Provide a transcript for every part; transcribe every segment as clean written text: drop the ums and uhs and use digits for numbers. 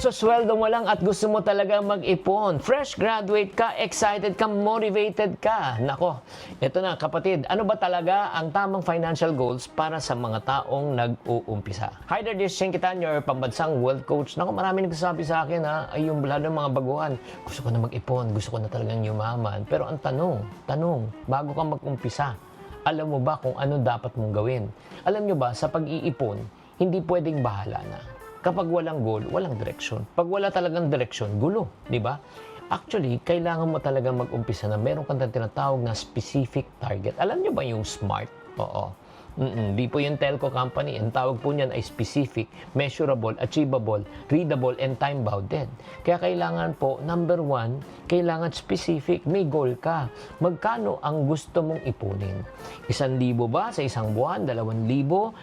Kakasosweldo mo lang at gusto mo talaga mag-ipon. Fresh graduate ka, excited ka, motivated ka. Nako, ito na kapatid, ano ba talaga ang tamang financial goals para sa mga taong nag-uumpisa? Hi there, this is Shane Kitan, your pambansang wealth coach. Nako, marami nagsasabi sa akin ay yung lalo ng mga baguhan. Gusto ko na mag-ipon, gusto ko na talagang yumaman. Pero ang tanong, bago ka mag-umpisa, alam mo ba kung ano dapat mong gawin? Alam nyo ba, sa pag-iipon, hindi pwedeng bahala na. Kapag walang goal, walang direksyon. Pag wala talagang direksyon, gulo, di ba? Actually, kailangan mo talaga mag-umpisa na meron kang tinatawag na specific target. Alam nyo ba yung SMART? Oo. Di po yung telco company. Ang tawag po niyan ay specific, measurable, achievable, readable, and time-bounded. Kaya kailangan po, number one, kailangan specific. May goal ka. Magkano ang gusto mong ipunin? 1,000 ba sa isang buwan? 2,000?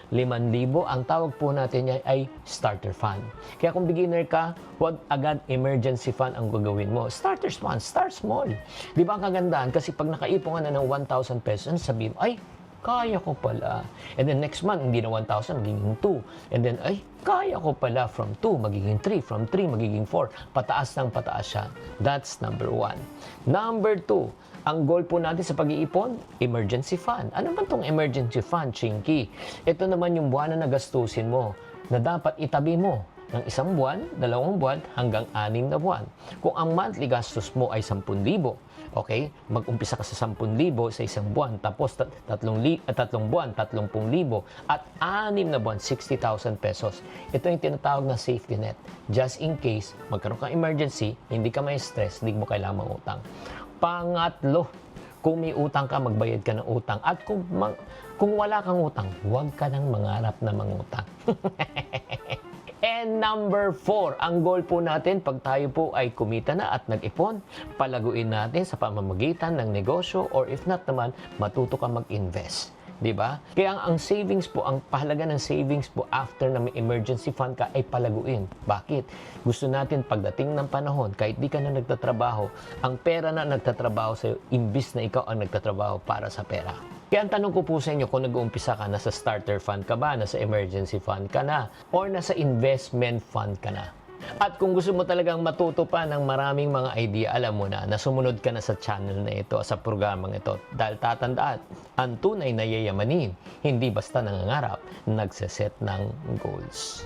5,000? Ang tawag po natin ay starter fund. Kaya kung beginner ka, huwag agad emergency fund ang gagawin mo. Starter fund, start small. Di ba ang kagandahan? Kasi pag nakaipon ka na ng 1,000 pesos, sabihin mo, ay, kaya ko pala. And then next month, hindi na 1,000, magiging 2. And then, ay, kaya ko pala from 2, magiging 3. From 3, magiging 4. Pataas ng pataas siya. That's number 1. Number 2, ang goal po natin sa pag-iipon, emergency fund. Ano ba itong emergency fund, Chinky? Ito naman yung buwan na nagastusin mo na dapat itabi mo ng 1 buwan, 2 buwan, hanggang 6 na buwan. Kung ang monthly gastos mo ay 10,000, okay, mag-umpisa ka sa 10,000 sa isang buwan, tapos 3 buwan, 30,000, at 6 na buwan, 60,000 pesos. Ito yung tinatawag na safety net. Just in case, magkaroon kang emergency, hindi ka may stress, hindi mo kailangan mangutang. Pangatlo, kung may utang ka, magbayad ka ng utang. At kung wala kang utang, huwag ka nang mangarap na mangutang. And number 4, ang goal po natin pag tayo po ay kumita na at nag-ipon, palaguin natin sa pamamagitan ng negosyo or if not naman, matuto ka mag-invest. Diba? Kaya ang savings po, ang pahalaga ng savings po after na may emergency fund ka ay palaguin. Bakit? Gusto natin pagdating ng panahon, kahit di ka na nagtatrabaho, ang pera na nagtatrabaho sa'yo, imbis na ikaw ang nagtatrabaho para sa pera. Kaya ang tanong ko po sa inyo, kung nag-uumpisa ka, nasa starter fund ka ba, nasa emergency fund ka na, or nasa investment fund ka na? At kung gusto mo talagang matuto pa ng maraming mga idea, alam mo na sumunod ka na sa channel na ito, sa programang ito. Dahil tatandaan, ang tunay na yayamanin, hindi basta nangangarap, nagseset ng goals.